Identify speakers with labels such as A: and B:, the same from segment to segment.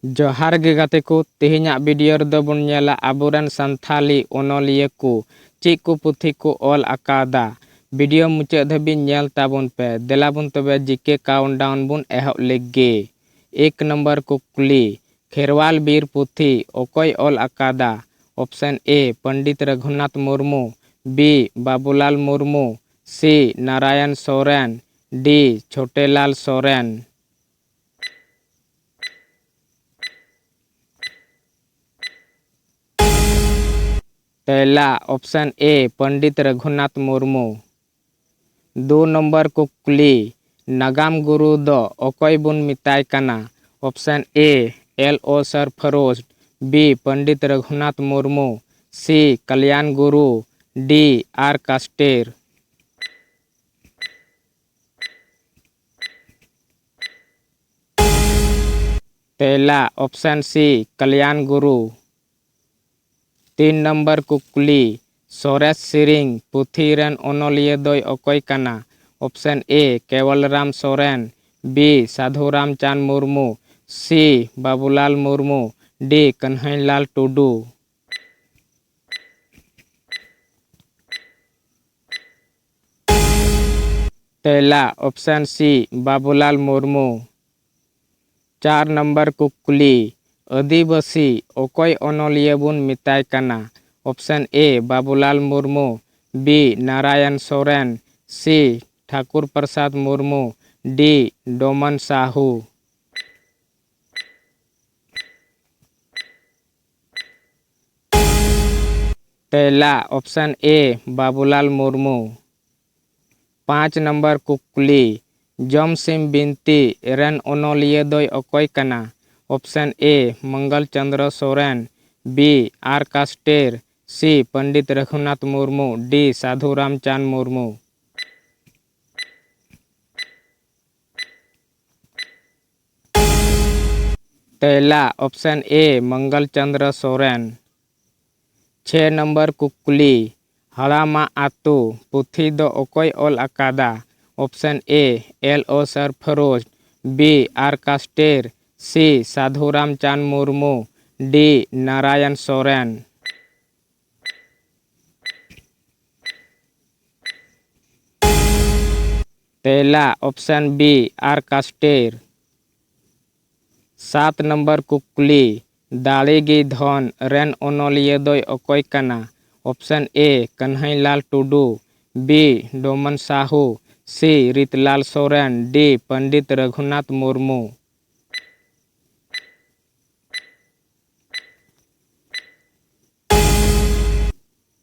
A: जोहार गे गाते को तेहना वीडियो रे बन नेला आबोरन संथाली ओनलिया को चेक को पुथी को ऑल आकादा वीडियो मुचाद धाबी नेल ताबन पे देलाबन तबे जीके काउंटडाउन बुन एहब लेगे। एक नंबर को कुली खेरवाल बीर पुथी ओकोय ऑल आकादा। Option A Pandit Raghunath Murmu, B Babulal Murmu, C Narayan Soren, D Chhotelal Soren. पहला option A Pandit Raghunath Murmu. 2 number को कुली नागाम गुरु दो ओकोय बुन मिताय काना। Option A L O. Skrefsrud, B Pandit Raghunath Murmu, C Kalyan Guru, D are कास्टेर। पहला ऑप्शन सी कल्याण गुरु। 3 नंबर कुकली सोरेश सिरिंग पुथी रन ओनलिया दोय ओकोय काना। Option A Kewalram Soren, B Sadhuram Chand Murmu, C Babulal Murmu, D Kanhaiyalal Tudu. पहला option C Babulal Murmu. 4 number कुकली आदिवासी ओकोय ओनलिया बुन मिताय काना। Option A Babulal Murmu, B Narayan Soren, C Thakur Prasad Murmu, D Doman Sahu. पहला option A Babulal Murmu. 5 number कुकली जमसिम बिनती रन ओनलिया दोय ओकोय काना। Option A Mangal Chandra Soren, B R Carstairs, C Pandit Raghunath Murmu, D Sadhuram Chand Murmu. पहला option A Mangal Chandra Soren. 6 number कुकली हड़ामा आतु पुथी दो ओकोय ऑल आकादा। Option A L O. Skrefsrud, B R Carstairs, C Sadhuram Chand Murmu, D Narayan Soren. पहला option B R Carstairs. 7 number कुकली दाड़ेगी धन रेन ओनलिया दोय ओकोय काना। Option A Kanhaiyalal Tudu, B Doman Sahu, C Ritlal Soren, D Pandit Raghunath Murmu.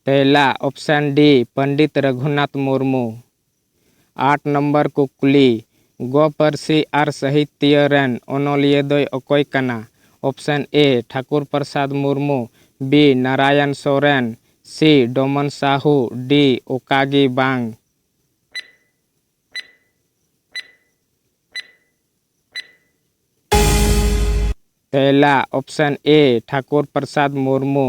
A: पहला option D Pandit Raghunath Murmu. 8 number कुकली गो परसी आर साहित्य रेन ओनलिया दोय ओकोय काना। Option A Thakur Prasad Murmu, B Narayan Soren, C Doman Sahu, D ओकागी बांग। पहला option A Thakur Prasad Murmu.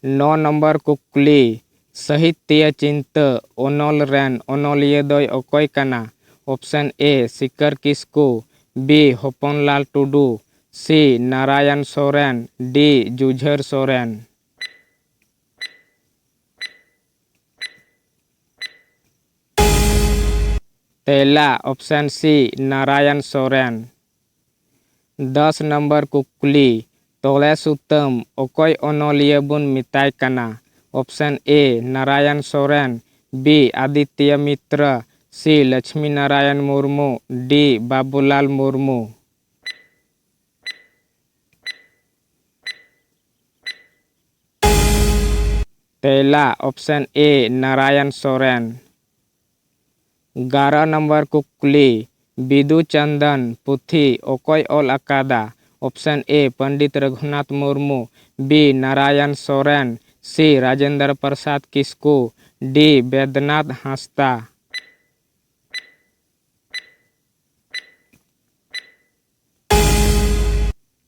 A: 9 number कुकली साहित्य चिंत ओनल रेन ओनलिया दोय ओकोय काना। Option A Sikar Kisku, B Hapanlal Tudu, C Narayan Soren, D Jujhar Soren. पहला option C Narayan Soren. 10 number कुकली तोले सुतम ओकोय ओनलिया बुन मिताय काना। Option A Narayan Soren, B Aditya Mitra, C Lakshmi Narayan Murmu, D Babulal Murmu. पहला option A Narayan Soren. 11 number कुकली बिदु चंदन पुथी ओकोय ऑल आकादा। Option A Pandit Raghunath Murmu, B Narayan Soren, C Rajendra Prasad Kisku, D Baidyanath Hansda.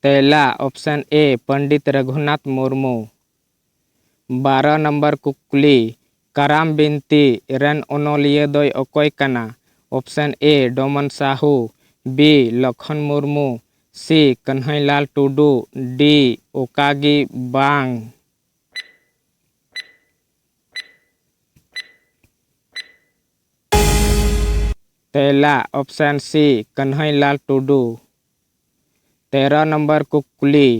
A: पहला option A Pandit Raghunath Murmu. 12 number कुकली कराम बिनती रन ओनलिया दोय ओकोय काना। Option A Doman Sahu, B Lakhan Murmu, C Kanhailal Tudu, D ओकागी बांग। तेला option C Kanhailal Tudu. 13 number कुकुली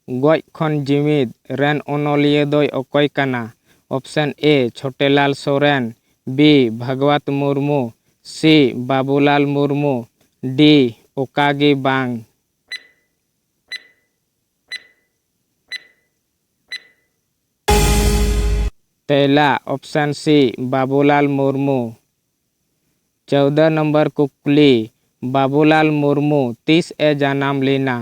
A: गoj खन जीवित रेन ओनोलिया दोय अकोय काना। Option A Chhotelal Soren, B Bhagwat Murmu, C Babulal Murmu, D ओकागी बांग। तेला option C Babulal Murmu. 14 number कुकुली बाबूलाल मुर्मू 30 ए जन्म लेना।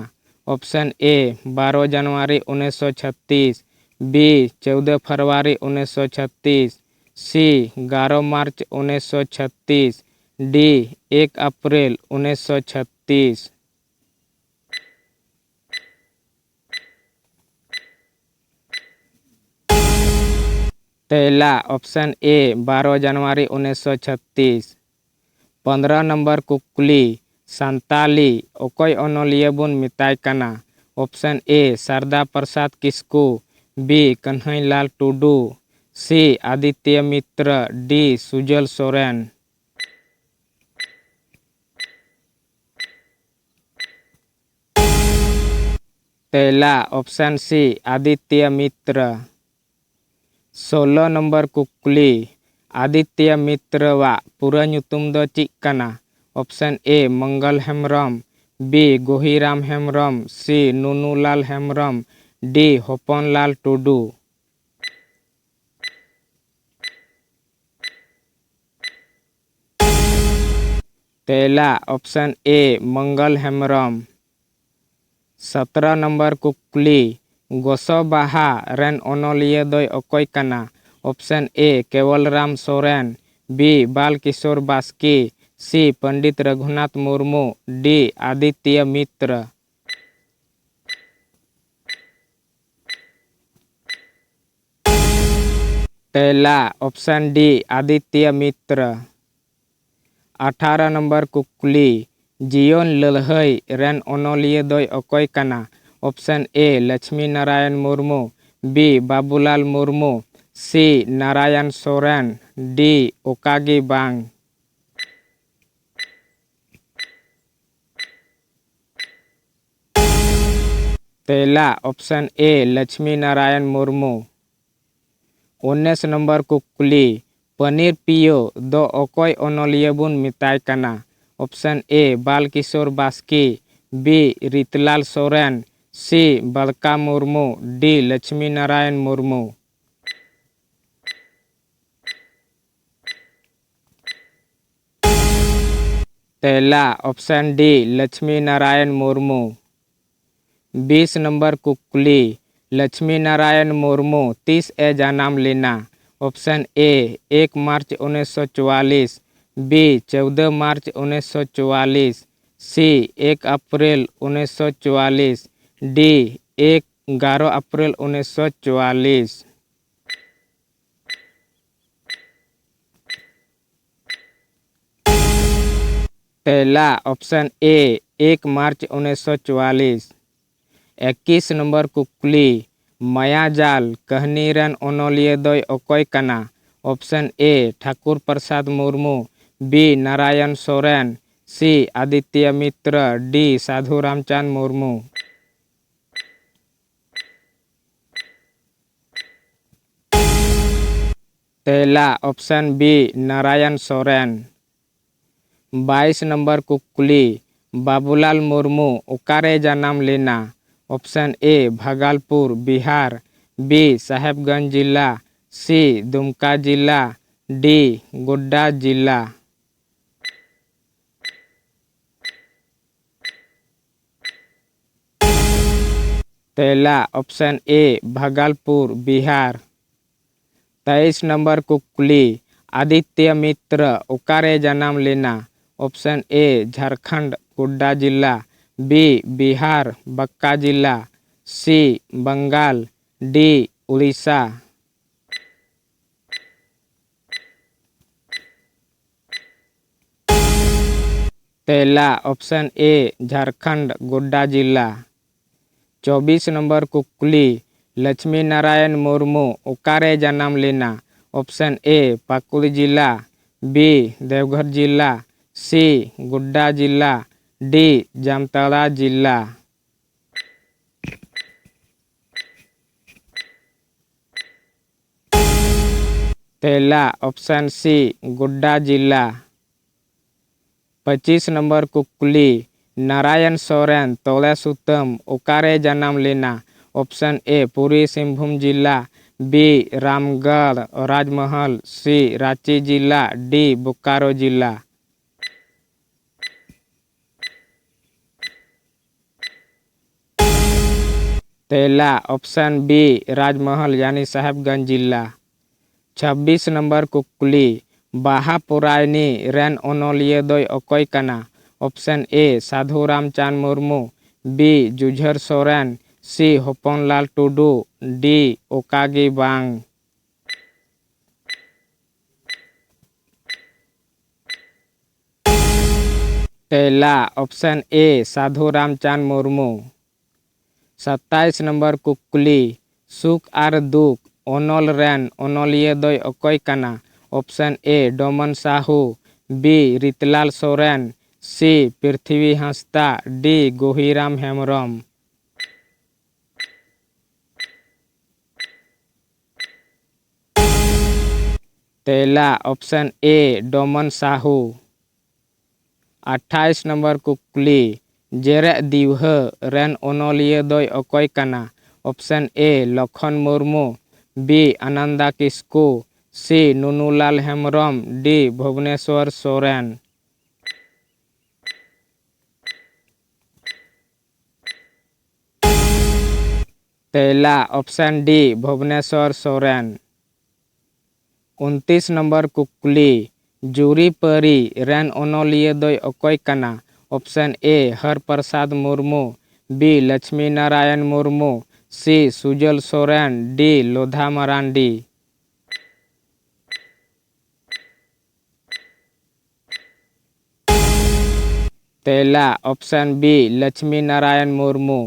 A: ऑप्शन ए 12 जनवरी 1936, बी 14 फरवरी 1936, सी 11 मार्च 1936, डी 1 अप्रैल 1936। तेला ऑप्शन ए 12 जनवरी 1936। 15 नंबर कुकुली संताली ओकोय ओनोलिया बुन मिताय काना। Option A Sharda Prasad Kisku, B Kanhailal Tudu, C Aditya Mitra, D Sujal Soren. तेला option C Aditya Mitra. 16 number कुकुली आदित्य मित्र वा पूरा ᱧᱩᱛᱩᱢ दो चिक काना। Option A Mangal Hembram, B Gohiram Hembram, C Nunulal Hembrom, D Hopanlal Tudu. तेला option A Mangal Hembram. 17 number कुकुली गोसो बाहा रेन ओनोलिया दोय अकोय काना। Option A Kewalram Soren, B Balkishore Baski, C Pandit Raghunath Murmu, D Aditya Mitra. तेला option D Aditya Mitra. 18 number कुकुली जीवन ललहई रेन ओनोलिया दोय अकोय काना। Option A Lakshmi Narayan Murmu, B Babulal Murmu, C Narayan Soren, D ओकागी बांग। तेला option A Lakshmi Narayan Murmu. 19 number कुकुली पनीर पियो दो अकोय ओनोलिया बुन मिताय काना। Option A Balkishore Baski, B Ritlal Soren, C Balka Murmu, D Lakshmi Narayan Murmu. तेला option D Lakshmi Narayan Murmu. 20 number कुकुली लक्ष्मी नारायण मुर्मू 30 ए जन्म लेना। ऑप्शन ए 1 मार्च 1944, बी 14 मार्च 1944, सी 1 अप्रैल 1944, डी 11 अप्रैल 1944। तेला ऑप्शन ए 1 मार्च 1944। 21 नंबर कुकुली मायाजाल कहनी रेन ओनोलिया दोय अकोय काना। Option A Thakur Prasad Murmu, B Narayan Soren, C Aditya Mitra, D Sadhu Ramchand Murmu. तेला option B Narayan Soren. 22 number कुकुली बाबूलाल मुर्मू ओकारे जन्म लेना। Option A Bhagalpur Bihar, B Sahebganj जिला, सी दुमका जिला, डी गोड्डा जिला। तेला option A Bhagalpur Bihar. 23 number कुकुली आदित्य मित्र ओकारे जन्म लेना। ऑप्शन ए झारखंड गोड्डा जिला, बी बिहार बक्का जिला, सी बंगाल, डी उड़ीसा। तेला ऑप्शन ए झारखंड गोड्डा जिला। 24 नंबर कुकुली लक्ष्मी नारायण मुर्मू ओकारे जन्म लेना। ऑप्शन ए पाकुड़ जिला, बी देवघर जिला, सी गोड्डा जिला, डी जामताड़ा जिला। तेला ऑप्शन सी गोड्डा जिला। 25 नंबर कुकुली नारायण सोरेन तोड़े सुतम ओकारे जन्म लेना। ऑप्शन ए पूर्वी सिंहभूम जिला, बी रामगढ़ राजमहल, सी रांची जिला, डी बोकारो जिला। तेला ऑप्शन बी राजमहल यानी साहेबगंज जिला। 26 नंबर कुकुली बाहा पोरायनी रेन ओनोलिया दोय ओकोय कना। Option A Sadhu Ramchand Murmu, B Jujhar Soren, C Hopanlal Tudu, D ओकागी बांग। तेला option A Sadhu Ramchand Murmu. 27 number कुकुली सुख आर दुख ओनोल रेन ओनोलिया दोय ओकोय कना। Option A Doman Sahu, B Ritlal Soren, C Prithvi Hansda, D Gohiram Hembram. तेला option A Doman Sahu. 28 number कुकुली जेरे दिवह रेन ओनोलिया दोय ओकोय कना। Option A Lakhan Murmu, B Ananda Kisku, C Nunulal Hembrom, D Bhubaneswar Soren. तेला option D Bhubaneswar Soren. 29 number कुकुली जूरी परी रेन ओनोलिया दोय ओकोय कना। Option A Har Prasad Murmu, B Lakshmi Narayan Murmu, C Sujal Soren, D Lodha Marandi. तेला option B Lakshmi Narayan Murmu.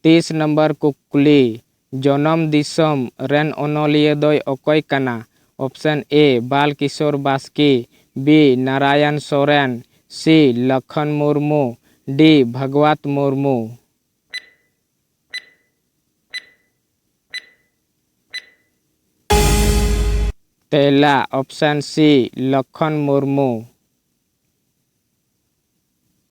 A: 30 number कुकुली जनम दिसम रेन ओनोलिया दोय ओकोय कना। ऑप्शन ए बाल किशोर बास्की, बी नारायण सोरेन, सी लखन मुर्मू, डी भगवत मुर्मू। तेला ऑप्शन सी लखन मुर्मू।